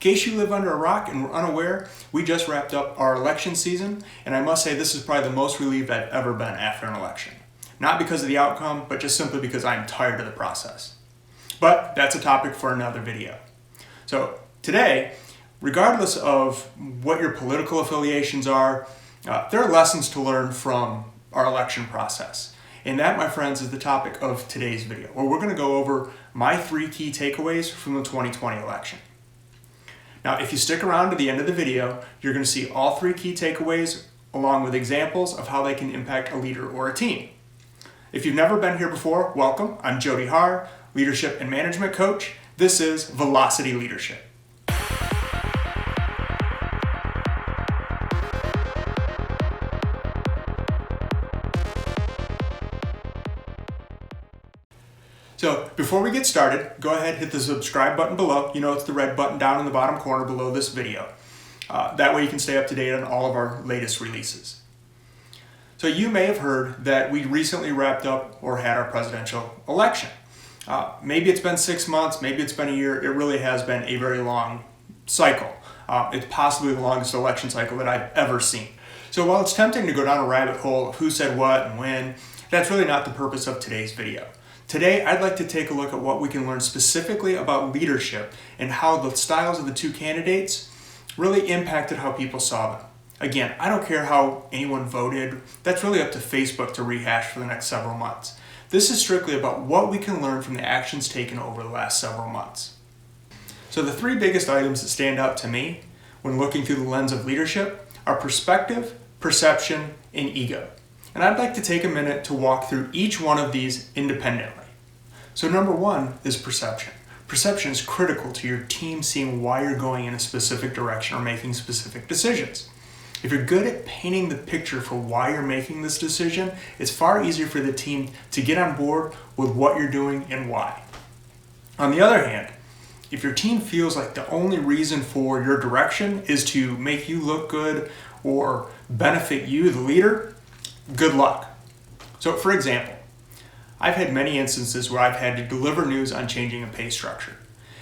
case you live under a rock and were unaware, we just wrapped up our election season, and I must say this is probably the most relieved I've ever been after an election. Not because of the outcome, but just simply because I'm tired of the process. But that's a topic for another video. So today, regardless of what your political affiliations are, there are lessons to learn from our election process. And that, my friends, is the topic of today's video, where we're going to go over my 3 key takeaways from the 2020 election. Now, if you stick around to the end of the video, you're going to see all 3 key takeaways along with examples of how they can impact a leader or a team. If you've never been here before, welcome. I'm Jody Haar, Leadership and Management Coach. This is Velocity Leadership. So before we get started, go ahead and hit the subscribe button below. You know it's the red button down in the bottom corner below this video. That way you can stay up to date on all of our latest releases. So you may have heard that we recently wrapped up or had our presidential election. Maybe it's been 6 months, maybe it's been a year. It really has been a very long cycle. It's possibly the longest election cycle that I've ever seen. So while it's tempting to go down a rabbit hole of who said what and when, that's really not the purpose of today's video. Today, I'd like to take a look at what we can learn specifically about leadership and how the styles of the 2 candidates really impacted how people saw them. Again, I don't care how anyone voted. That's really up to Facebook to rehash for the next several months. This is strictly about what we can learn from the actions taken over the last several months. So the 3 biggest items that stand out to me when looking through the lens of leadership are perspective, perception, and ego. And I'd like to take a minute to walk through each one of these independently. So number 1 is perception. Perception is critical to your team seeing why you're going in a specific direction or making specific decisions. If you're good at painting the picture for why you're making this decision, it's far easier for the team to get on board with what you're doing and why. On the other hand, if your team feels like the only reason for your direction is to make you look good or benefit you, the leader, good luck. So for example, I've had many instances where I've had to deliver news on changing a pay structure.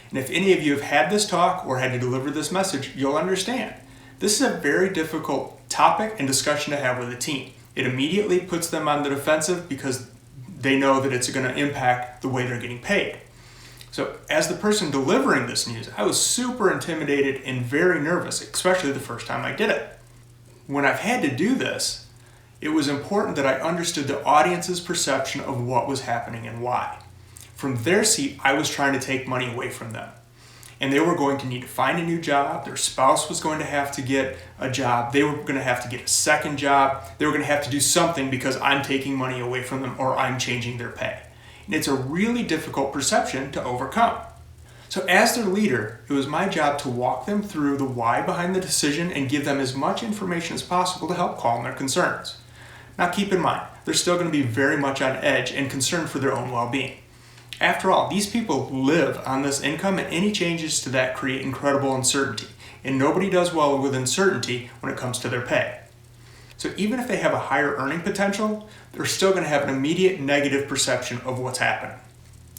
And if any of you have had this talk or had to deliver this message, you'll understand. This is a very difficult topic and discussion to have with a team. It immediately puts them on the defensive because they know that it's going to impact the way they're getting paid. So as the person delivering this news, I was super intimidated and very nervous, especially the first time I did it. When I've had to do this, it was important that I understood the audience's perception of what was happening and why. From their seat, I was trying to take money away from them. And they were going to need to find a new job. Their spouse was going to have to get a job. They were going to have to get a second job. They were going to have to do something because I'm taking money away from them or I'm changing their pay. And it's a really difficult perception to overcome. So as their leader, it was my job to walk them through the why behind the decision and give them as much information as possible to help calm their concerns. Now keep in mind, they're still going to be very much on edge and concerned for their own well-being. After all, these people live on this income and any changes to that create incredible uncertainty. And nobody does well with uncertainty when it comes to their pay. So even if they have a higher earning potential, they're still going to have an immediate negative perception of what's happening.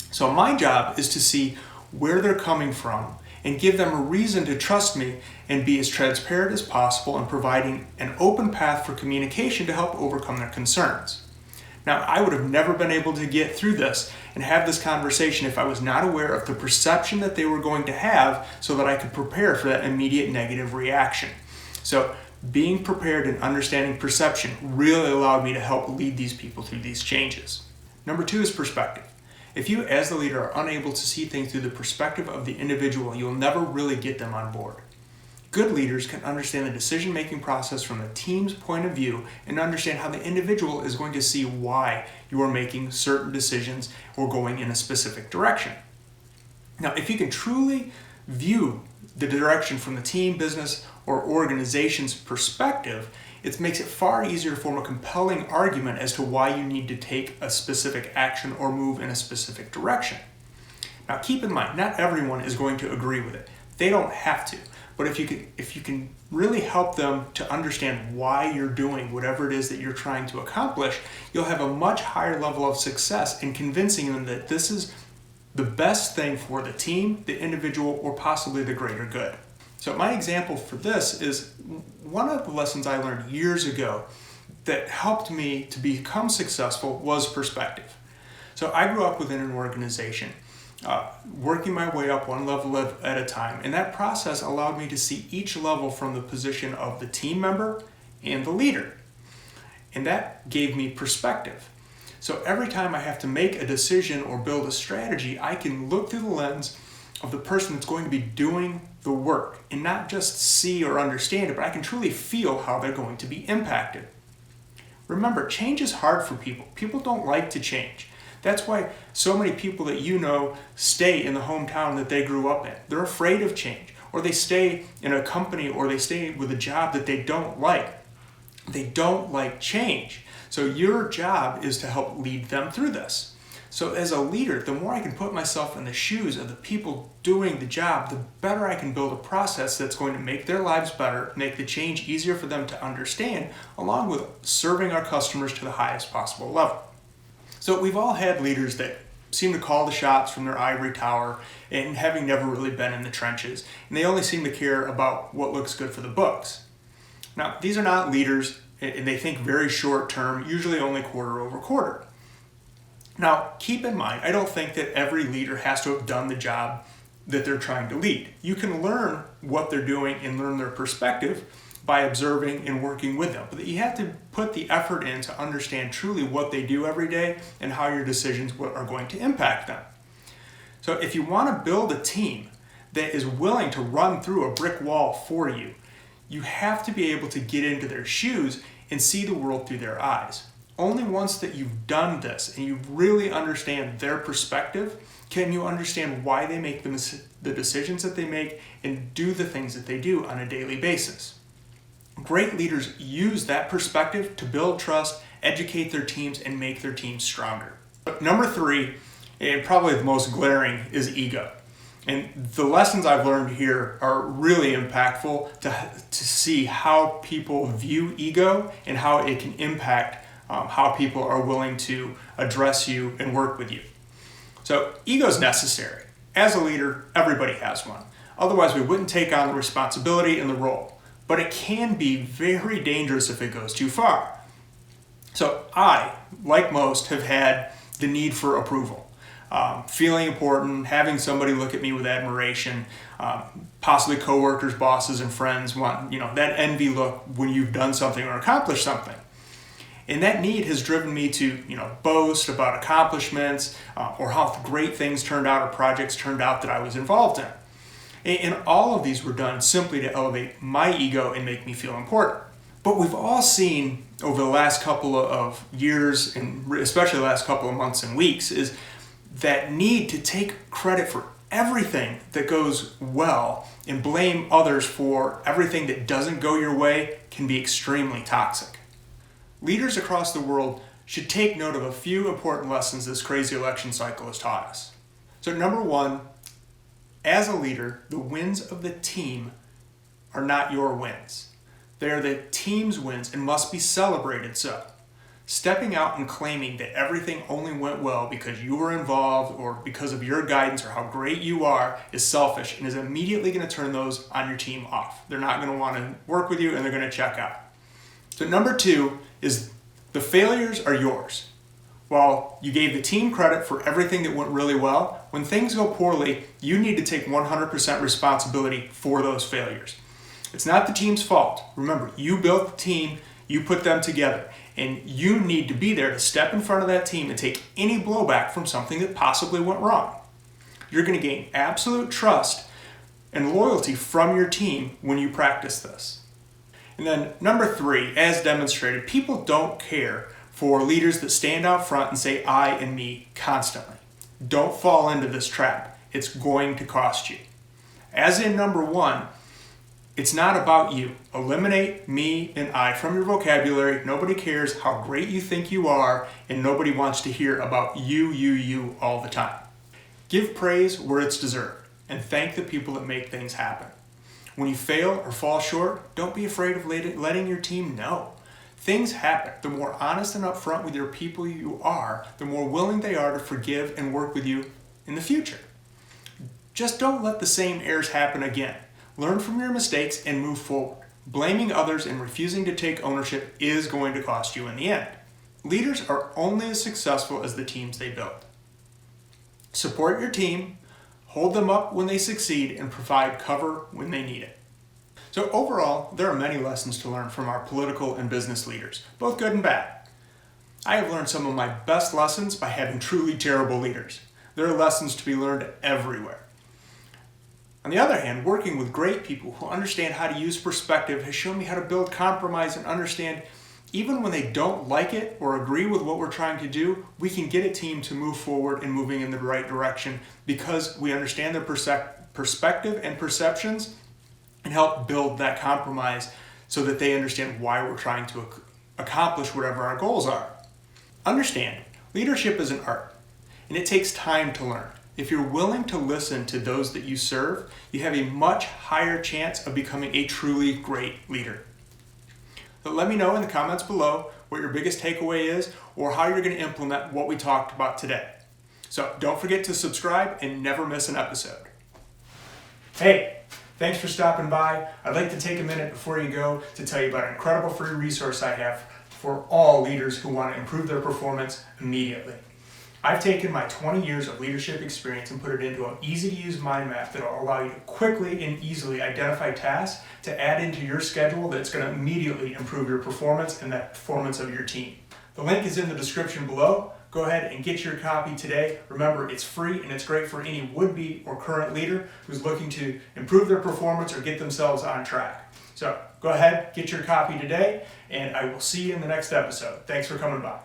So my job is to see where they're coming from and give them a reason to trust me and be as transparent as possible in providing an open path for communication to help overcome their concerns. Now, I would have never been able to get through this and have this conversation if I was not aware of the perception that they were going to have so that I could prepare for that immediate negative reaction. So being prepared and understanding perception really allowed me to help lead these people through these changes. Number 2 is perspective. If you, as the leader, are unable to see things through the perspective of the individual, you'll never really get them on board. Good leaders can understand the decision-making process from the team's point of view and understand how the individual is going to see why you are making certain decisions or going in a specific direction. Now, if you can truly view the direction from the team, business, or organization's perspective, it makes it far easier to form a compelling argument as to why you need to take a specific action or move in a specific direction. Now, keep in mind, not everyone is going to agree with it. They don't have to. But if you can really help them to understand why you're doing whatever it is that you're trying to accomplish, you'll have a much higher level of success in convincing them that this is the best thing for the team, the individual, or possibly the greater good. So my example for this is one of the lessons I learned years ago that helped me to become successful was perspective. So I grew up within an organization, working my way up one level at a time, and that process allowed me to see each level from the position of the team member and the leader. And that gave me perspective. So every time I have to make a decision or build a strategy, I can look through the lens of the person that's going to be doing the work and not just see or understand it, but I can truly feel how they're going to be impacted. Remember, change is hard for people. People don't like to change. That's why so many people that you know stay in the hometown that they grew up in. They're afraid of change, or they stay in a company, or they stay with a job that they don't like. They don't like change. So your job is to help lead them through this. So as a leader, the more I can put myself in the shoes of the people doing the job, the better I can build a process that's going to make their lives better, make the change easier for them to understand, along with serving our customers to the highest possible level. So we've all had leaders that seem to call the shots from their ivory tower and having never really been in the trenches, and they only seem to care about what looks good for the books. Now, these are not leaders, and they think very short term, usually only quarter over quarter. Now, keep in mind, I don't think that every leader has to have done the job that they're trying to lead. You can learn what they're doing and learn their perspective by observing and working with them. But you have to put the effort in to understand truly what they do every day and how your decisions are going to impact them. So if you want to build a team that is willing to run through a brick wall for you, you have to be able to get into their shoes and see the world through their eyes. Only once that you've done this and you really understand their perspective can you understand why they make the decisions that they make and do the things that they do on a daily basis. Great leaders use that perspective to build trust, educate their teams, and make their teams stronger. But number 3, and probably the most glaring, is ego. And the lessons I've learned here are really impactful to see how people view ego and how it can impact how people are willing to address you and work with you. So ego is necessary. As a leader, everybody has one. Otherwise, we wouldn't take on the responsibility and the role. But it can be very dangerous if it goes too far. So I, like most, have had the need for approval. Feeling important, having somebody look at me with admiration, possibly coworkers, bosses, and friends want, that envy look when you've done something or accomplished something. And that need has driven me to, boast about accomplishments or how great things turned out or projects turned out that I was involved in. And all of these were done simply to elevate my ego and make me feel important. But we've all seen over the last couple of years, and especially the last couple of months and weeks, is that need to take credit for everything that goes well and blame others for everything that doesn't go your way can be extremely toxic. Leaders across the world should take note of a few important lessons this crazy election cycle has taught us. So number 1, as a leader, the wins of the team are not your wins. They are the team's wins and must be celebrated so. Stepping out and claiming that everything only went well because you were involved or because of your guidance or how great you are is selfish and is immediately going to turn those on your team off. They're not going to want to work with you and they're going to check out. So number 2 is the failures are yours. While you gave the team credit for everything that went really well, when things go poorly, you need to take 100% responsibility for those failures. It's not the team's fault. Remember, you built the team, you put them together, and you need to be there to step in front of that team and take any blowback from something that possibly went wrong. You're going to gain absolute trust and loyalty from your team when you practice this. And then number 3, as demonstrated, people don't care for leaders that stand out front and say I and me constantly. Don't fall into this trap. It's going to cost you. As in number 1, it's not about you. Eliminate me and I from your vocabulary. Nobody cares how great you think you are, and nobody wants to hear about you all the time. Give praise where it's deserved, and thank the people that make things happen. When you fail or fall short, don't be afraid of letting your team know. Things happen. The more honest and upfront with your people you are, the more willing they are to forgive and work with you in the future. Just don't let the same errors happen again. Learn from your mistakes and move forward. Blaming others and refusing to take ownership is going to cost you in the end. Leaders are only as successful as the teams they build. Support your team, hold them up when they succeed, and provide cover when they need it. So overall, there are many lessons to learn from our political and business leaders, both good and bad. I have learned some of my best lessons by having truly terrible leaders. There are lessons to be learned everywhere. On the other hand, working with great people who understand how to use perspective has shown me how to build compromise and understand even when they don't like it or agree with what we're trying to do, we can get a team to move forward and moving in the right direction because we understand their perspective and perceptions and help build that compromise so that they understand why we're trying to accomplish whatever our goals are. Understand, leadership is an art, and it takes time to learn. If you're willing to listen to those that you serve, you have a much higher chance of becoming a truly great leader. But let me know in the comments below what your biggest takeaway is or how you're going to implement what we talked about today. So don't forget to subscribe and never miss an episode. Hey, thanks for stopping by. I'd like to take a minute before you go to tell you about an incredible free resource I have for all leaders who want to improve their performance immediately. I've taken my 20 years of leadership experience and put it into an easy-to-use mind map that will allow you to quickly and easily identify tasks to add into your schedule that's going to immediately improve your performance and the performance of your team. The link is in the description below. Go ahead and get your copy today. Remember, it's free and it's great for any would-be or current leader who's looking to improve their performance or get themselves on track. So go ahead, get your copy today, and I will see you in the next episode. Thanks for coming by.